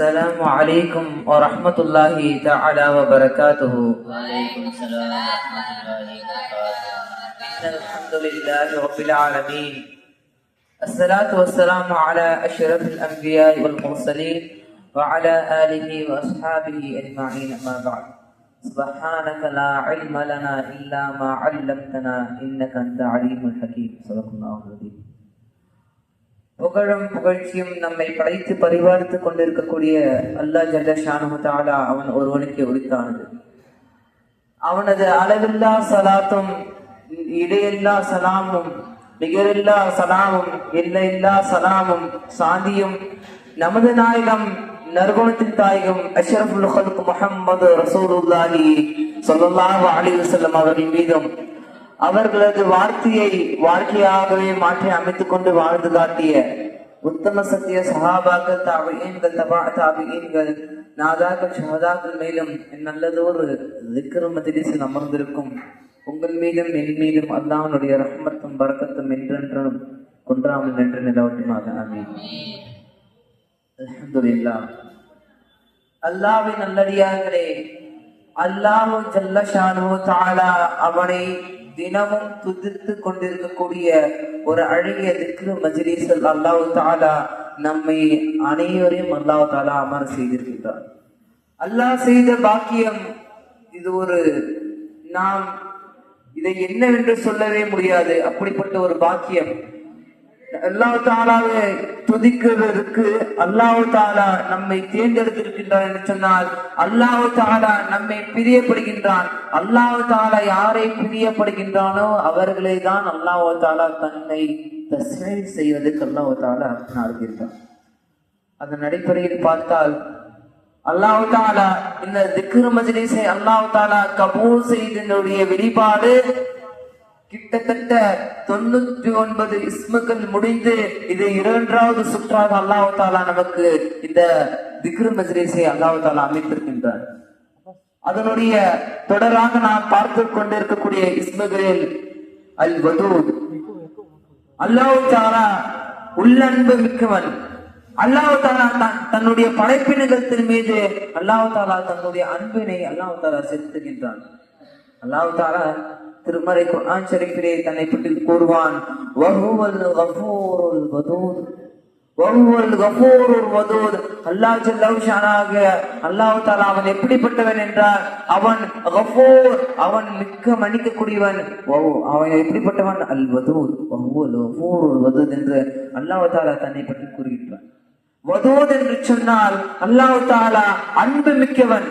السلام عليكم ورحمة الله تعالى وبركاته. وعليكم السلام ورحمة الله وبركاته. إن الحمد لله رب العالمين، الصلاة والسلام على أشرف الأنبياء والمرسلين وعلى آله وأصحابه أجمعين، أما بعد. سبحانك لا علم لنا إلا ما علمتنا إنك أنت عليم الحكيم. صدق الله العظيم. புகழும் புகழ்ச்சியும் நம்மை படைத்து பரிபாலித்து கொண்டிருக்கக்கூடிய அல்லாஹ் ஜல்ல ஷானஹு தஆலா அவன் ஒருவனுக்கு உரித்தானது. அவனது அளவில்லா சலாத்தும் இடையில்லா சலாமும் நிகரில்லா சலாமும் எல்லையில்லா சலாமும் சாந்தியும் நமது நாயகம் நற்குணத்தின் தாயகம் அஷ்ரஃபுல் ஹல்க் முஹம்மது ரசூலுல்லாஹி ஸல்லல்லாஹு அலைஹி வஸல்லம் அவர்கள் மீதும் அவர்களது வார்த்தையை வாழ்க்கையாகவே மாற்றி அமைத்துக் கொண்டு வாழ்ந்து காட்டிய உத்தம சத்திய சஹாபாக்கள், தாபிஈன்கள், தபா தாபிஈன்கள், நாதாக்கள், ஷஹதாக்கள் மேலும் நல்லதொரு திக்ர் மஜ்லிஸில் அமர்ந்திருக்கும் உங்கள் மீதும் என் மீதும் அல்லாஹ்வுடைய ரஹ்மத்தும் பரக்கத்தும் என்றென்றும் குன்றாமல் நின்று நிலவட்டுமாக. ஆமீன். அல்ஹம்துலில்லாஹ். அல்லாஹ்வின் நல்லடியார்களே, அல்லாஹ் ஜல்ல ஷானஹு தஆலா அவனை தினமும் துதித்து கொண்டிருக்கக்கூடிய ஒரு அழகிய திக்ரு மஜ்லிஸில் அல்லாஹ் தஆலா நம்மை அனைவரையும் அல்லாஹ் தஆலா அமர செய்திருக்கிறார். அல்லாஹ் செய்த பாக்கியம் இது. நாம் இதை என்னவென்று சொல்லவே முடியாது. அப்படிப்பட்ட ஒரு பாக்கியம். அல்லாஹ் தஆலாவை துதிக்கிறதுக்கு அல்லாஹ் தஆலா நம்மை தேர்ந்தெடுத்திருக்கின்றான் என்று சொன்னால், அல்லாஹ் தஆலா நம்மை பிரியப்படுகின்றான். அல்லாஹ் தஆலா யாரை பிரியப்படுகின்றானோ அவர்களை தான் அல்லாஹ் தஆலா தன்னை தஸ்மீர் செய்வதற்கு அல்லாஹ் தஆலா நாடுகின்றான். அதன் அடிப்படையில் பார்த்தால் அல்லாஹ் தஆலா இந்த திக்ர் மஜ்லிஸை அல்லாஹ் தஆலா கபூல் செய்தனுடைய வெளிப்பாடு கிட்டத்தட்ட 99 இஸ்முகள் முடிந்து இது 2வது சுற்றாக அல்லாஹ் தஆலா நமக்கு இந்த திக்ர் மஜ்லிஸை அல்லாஹ் தஆலா அமைத்திருக்கின்றார். அதனுடைய தொடராக நாம் பார்த்து கொண்டிருக்கக்கூடிய இஸ்முகளில் அல் வதூத். அல்லாஹ் தஆலா உள்ளன்பு மிக்கவன். அல்லாஹ் தஆலா தன்னுடைய படைப்பினத்தின் மீது அல்லாஹ் தஆலா தன்னுடைய அன்பினை அல்லாஹ் தஆலா செலுத்துகின்றான். அல்லாஹ் தஆலா திருமறை குர்ஆன் ஷரீஃபிலே தன்னை பற்றி கூறுவான், வஹுவல் கஃபூருல் வதூத், வஹுவல் கஃபூருல் வதூத். அல்லாஹ் ஜல்லல்லாஹு ஷானாக அல்லாஹ் தஆலா அவன் எப்படிப்பட்டவன் என்றால் அவன் கஃபூர், அவன் மிக்க மன்னிக்கக்கூடியவன். அவன் எப்படிப்பட்டவன்? அல் வதூத், வஹுவல் கஃபூருல் வதூத் என்று அல்லாஹ் தஆலா தன்னை பற்றி கூறுகின்றான். வதூத் என்று சொன்னால் அல்லாஹ் தஆலா அன்பு மிக்கவன்.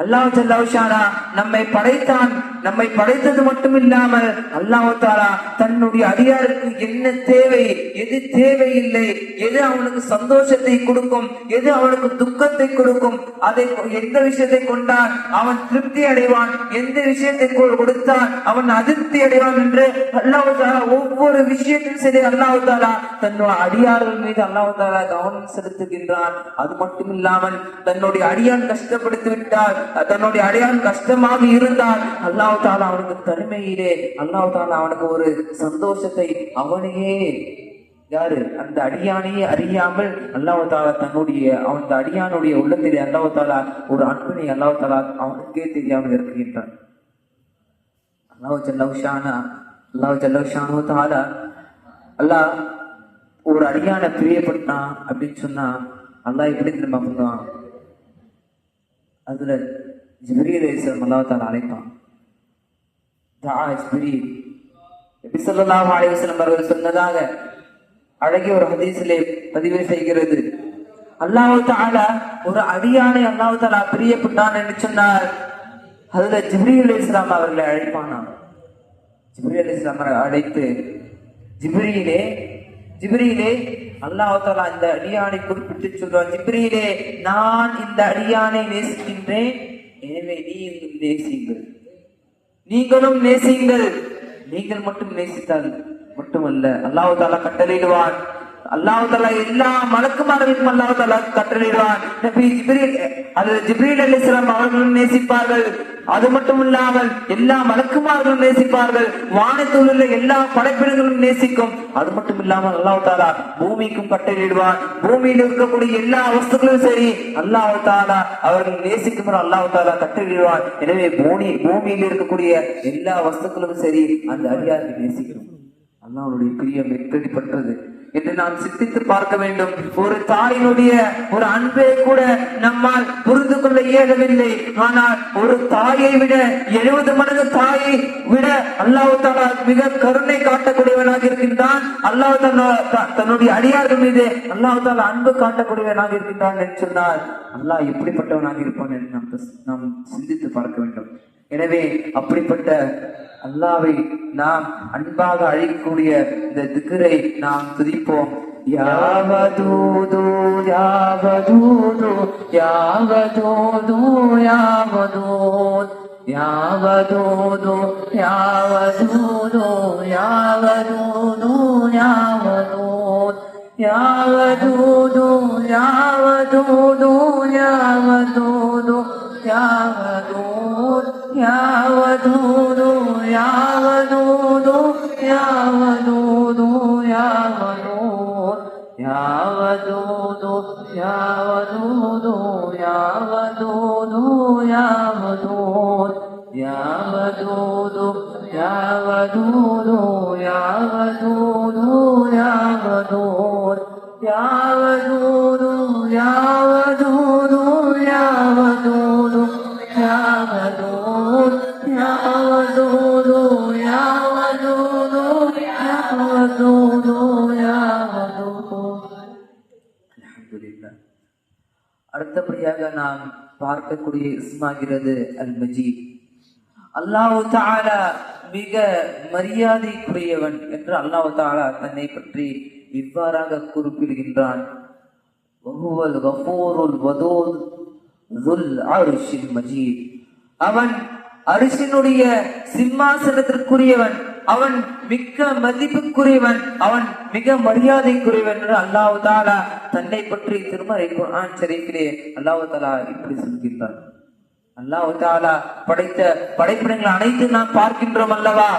அல்லாஹ் ஜல்லல்லாஹு ஷானா நம்மை படைத்தான். நம்மை படைத்தது மட்டும் இல்லாமல் அல்லாஹ் தஆலா தன்னுடைய அடியாருக்கு என்ன தேவை, எது தேவையில்லை, எது அவனுக்கு சந்தோஷத்தை கொடுக்கும், எது அவனுக்கு துக்கத்தை கொடுக்கும், அதை எந்த விஷயத்தை கொண்டால் அவன் திருப்தி அடைவான், எந்த விஷயத்தை கொடுத்தால் அவன் அதிருப்தி அடைவான் என்று அல்லாஹ் தஆலா ஒவ்வொரு விஷயத்திலும் சரி அல்லாஹ் தஆலா தன்னுடைய அடியார்கள் மீது அல்லாஹ் தஆலா கவனம் செலுத்துகின்றான். அது மட்டும் இல்லாமல் தன்னுடைய அடியான் கஷ்டப்படுத்தி விட்டால், தன்னுடைய அடியான் கஷ்டமாக இருந்தால் அல்லாஹ் தஆலா அவனுக்கு தனிமையிலே அல்லாஹ் தஆலா அவனுக்கு ஒரு சந்தோஷத்தை அவனையே யாரு அந்த அடியானையே அறியாமல் அல்லாஹ் தஆலா அந்த அடியானுடைய உள்ளத்திலே அல்லாஹ் தஆலா ஒரு அன்பினை அல்லாஹ் தஆலா அவனுக்கே தெரியாமல் இருக்கின்றான். அல்லாஹ் ஜல்லல்லாஹு ஷானஹு தஆலா அல்லாஹ் ஒரு அடியான பிரியப்பட்டான் அப்படின்னு சொன்னா அல்லாஹ் எப்படி திரும்ப பண்ணுவான்? அதுல ஜிப்ரீல் அலைஹிஸ்ஸலாம் அல்லாஹ் தஆலா அழைப்பான். நபி ஸல்லல்லாஹு அலைஹி வஸல்லம் அவர்கள் சொன்னதாக அழகிய ஒரு ஹதீஸிலே பதிவு செய்கிறது. அல்லாஹ் தஆலா ஒரு அடியானை அல்லாஹ் தஆலா பிரியப்பட்டான் என்று சொன்னார். அதுல ஜிப்ரீல் அலைஹிஸ்ஸலாம் அவர்களை அழைப்பானாம். ஜிப்ரீல் அலைஹிஸ்ஸலாம் அழைத்து, ஜிப்ரீலே அல்லாஹ் தஆலா இந்த அடியானை குறிப்பிட்டு சொல்றான், ஜிப்ரீலே நான் இந்த அடியானை நேசிக்கின்றேன், எனவே நீங்களும் நேசியுங்கள். நீங்களும் நேசியுங்கள். நீங்கள் மட்டும் நேசித்தால் மட்டுமல்ல, அல்லாஹ் தஆலா கட்டளையிடுவான், அல்லாஹ் தஆலா எல்லா மலக்குமார்களுக்கும் அல்லாஹ் தஆலா கட்டளையிடுவான். நபி ஜிப்ரீல் அது ஜிப்ரீல் அலைஹிஸ்ஸலாம் அவர்களும் நேசிப்பார்கள். அது மட்டும் இல்லாமல் எல்லா மலக்குமார்களும் நேசிப்பார்கள். வானத்தில் உள்ள எல்லா படைப்பினங்களும் நேசிக்கும். அது மட்டும் இல்லாமல் அல்லாஹ் தஆலா பூமிக்கும் கட்டளையிடுவான். பூமியில் இருக்கக்கூடிய எல்லா வஸ்துக்களும் சரி அல்லாஹ் தஆலா அவர்கள் நேசிக்கும் அல்லாஹ் தஆலா கட்டளையிடுவான். எனவே பூமியில் இருக்கக்கூடிய எல்லா வஸ்துக்களும் சரி அந்த அடியாரை நேசிக்கும். அல்லாஹ்வுடைய பிரியம் எப்படிப்பட்டது என்று நாம் சிந்தித்து பார்க்க வேண்டும். ஒரு தாயினுடைய ஒரு அன்பை கூட நம்மால் புரிந்து கொள்ள இயலவில்லை. ஆனால் ஒரு தாயை விட 70 மடங்கு தாயை விட அல்லாஹ் தஆலா மிக கருணை காட்டக்கூடியவனாக இருக்கின்றான். அல்லாஹ் தன்னுடைய அடியார்கள் மீது அல்லாஹ் தஆலா அன்பு காட்டக்கூடியவனாக இருக்கின்றான் என்று சொன்னால் அல்லாஹ் எப்படிப்பட்டவனாக இருப்பான் என்று நாம் சிந்தித்து பார்க்க வேண்டும். எனவே அப்படிப்பட்ட அல்லாஹ்வை நாம் அன்பாக அழைக்கக்கூடிய இந்த திக்ரை நாம் துதிப்போம். யா வதூது யா வதூது யா வதூது யா வதூத் யா வதூது யா வதூது யா வதூது யா வதூத் யா வதூது யா வதூது யா வதூது யா வதூத் யா வதூது யா வதூது யா வதூது யா வதூத் யா வதூது யா வதூது யா வதூது யா வதூத் யா வதூது யா வதூது யா வதூது யா வதூத் யா வதூது யா வதூது யா வதூது யா வதூத் யா வதூது யா வதூது யா வதூது யா வதூத். அல்ஹம்துலில்லாஹ். அடுத்தபடியாக நாம் பார்க்கக்கூடிய இஸ்மாகிறது அல் மஜீத். அல்லாஹ் தஆலா மிக மரியாதைக்குரியவன் என்று அல்லாஹ் தஆலா தன்னை பற்றி இவ்வாறாக குறிப்பிடுகின்றான். வஹுவல் கஃபூருல் வதூத் ذுல் அர்ஷில் மஜீத். அவன் அரிசினுடைய சிம்மாசனத்திற்குரியவன், அவன் மிக்க மதிப்புக்குரியவன், அவன் மிக மரியாதைக்குரியவன் என்று அல்லாஹ் தஆலா தன்னை பற்றி திருமறை குர்ஆன் ஷரீஃபிலே அல்லாஹ் தஆலா இப்படி சொல்கின்றான். அல்லாஹ் தஆலா படைத்த படைப்பினங்கள் அனைத்து நாம் பார்க்கின்றோம் அல்லவா?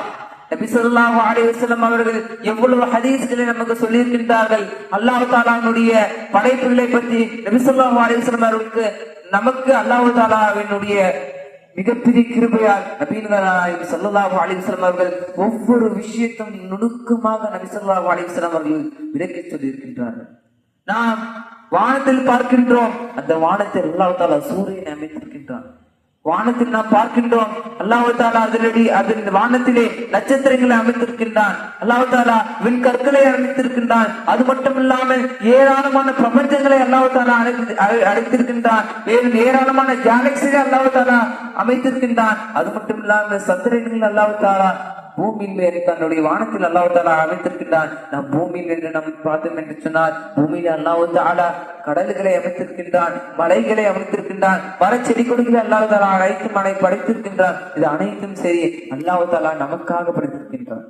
நபி ஸல்லல்லாஹு அலைஹி வஸல்லம் அவர்கள் எவ்வளவு ஹதீஸ்களை நமக்கு சொல்லி இருக்கின்றார்கள். அல்லாஹ் தஆலாவுடைய படைப்புகளை பற்றி நபி ஸல்லல்லாஹு அலைஹி வஸல்லம் அவர்களுக்கு நமக்கு அல்லாஹ் தஆலாவினுடைய மிகப்பெரிய கிருபையால் நபிகள் நாயகம் ஸல்லல்லாஹு அலைஹி வஸல்லம் அவர்கள் ஒவ்வொரு விஷயத்தையும் நுணுக்கமாக நபி ஸல்லல்லாஹு அலைஹி வஸல்லம் அவர்கள் விளக்கி சொல்லி இருக்கின்றார்கள். நாம் வானத்தில் பார்க்கின்றோம், அந்த வானத்தில் அல்லாஹ் தஆலா சூரியனை அமைத்திருக்கின்றான். வானத்தில் நாம் பார்க்கின்றோம், அல்லாஹ் தஆலா அதன் வானத்திலே நட்சத்திரங்களை அமைத்திருக்கின்றான். அல்லாஹ் தஆலா விண்கற்களை அமைத்திருக்கின்றான். அது மட்டும் இல்லாமல் ஏராளமான பிரபஞ்சங்களை அல்லாஹ் தஆலா அழைத்திருக்கின்றான். ஏராளமான கேலக்சிகளை அல்லாஹ் தஆலா அமைத்திருக்கின்றான். அது மட்டும் இல்லாமல் சந்திரன்கள் அல்லாஹ் தஆலா பூமியில் தன்னுடைய வானத்தில் அல்லாஹ் தஆலா அமைத்திருக்கின்றான். நாம் பூமியில் என்று நாம் பார்த்தோம் என்று சொன்னால் பூமியில அல்லாஹ் தஆலா கடல்களை அமைத்திருக்கின்றான், மலைகளை அமைத்திருக்கின்றான், மரச்செடி கொடிகளை அல்லாஹ் தஆலா அனைத்து மலை படைத்திருக்கின்றான். இது அனைத்தும் சரி அல்லாஹ் தஆலா நமக்காக படைத்திருக்கின்றான்.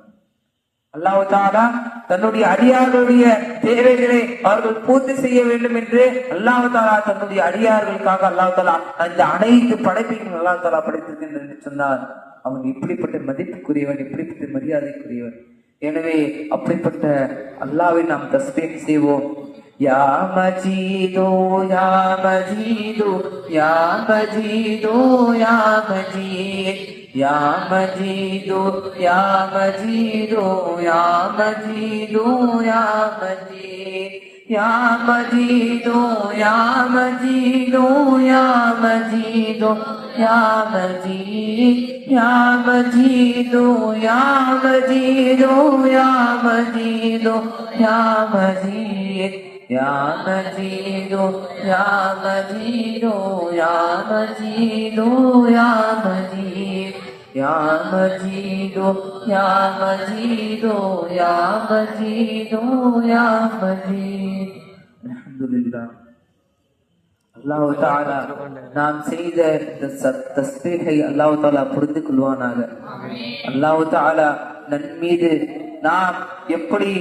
அல்லாஹ் தஆலா தன்னுடைய அடியார்களுடைய தேவைகளை அவர்கள் பூர்த்தி செய்ய வேண்டும் என்று அல்லாஹ் தஆலா தன்னுடைய அடியார்களுக்காக அல்லாஹ் தஆலா அந்த அனைத்து படைப்பையும் அல்லாஹ் தஆலா படைத்திருக்கின்றான் என்று சொன்னார். அவன் எப்படிப்பட்ட மதிப்புக்குரியவன், எப்படிப்பட்ட மரியாதைக்குரியவன். எனவே அப்படிப்பட்ட அல்லாஹ்வை நாம் தஸ்பீஹ் செய்வோம். யா மஜீதோ யா மஜீதோ யா மஜீதோ யா மஜீத் யா மஜீதோ யா மஜீதோ யா மஜீதோ யா மஜீத் யா மஜீதோ யா மஜீதோ யா மஜீதோ யா மஜீத் யா மஜீதோ யா மஜீதோ யா மஜீதோ யா மஜீத் யா மஜீதோ யா மஜீதோ யா மஜீதோ யா மஜீத் யா மஜீதோ யா மஜீதோ யா மஜீதோ யா மஜீத். அல்ஹம்துலில்லாஹ். அல்லாஹ் தஆலா நாம் செய்த இந்த தஸ்பீஹை அல்லாஹ் தஆலா புரிந்து கொள்வானாக. அல்லாஹ் தஆலா நன் மீது நாம் எப்படி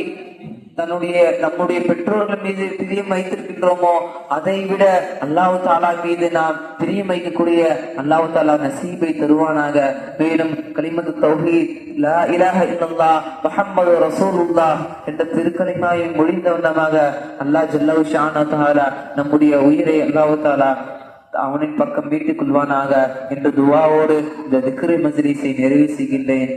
நம்முடைய பெற்றோர்கள் மீது பிரியம் வைத்திருக்கின்றோமோ அதை விட அல்லாஹ் தாலா மீது நாம் பிரியம் வைக்கக்கூடிய அல்லாஹ் தாலா நசீபை தருவானாக. மேலும் கலிமத்து தௌஹீத் லா இலாஹ இல்லல்லாஹ் முஹம்மது ரசூலுல்லாஹ் என்ற திருக்கலிமாவை முடிந்தவண்ணமாக அல்லாஹ் ஜல்லல்லாஹு ஷானஹு தஆலா நம்முடைய உயிரை அல்லாஹ் தாலா அவனின் பக்கம் வீட்டுக் கொள்வானாக என்ற துவாவோடு இந்த திக்ரு மஜ்லிஸை நிறைவு செய்கின்றேன்.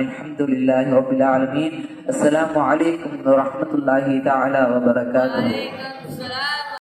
அல்ஹம்துலில்லாஹி ரப்பில் ஆலமீன். அஸ்ஸலாமு அலைக்கும் வரஹ்மத்துல்லாஹி தஆலா வபரகாத்துஹு.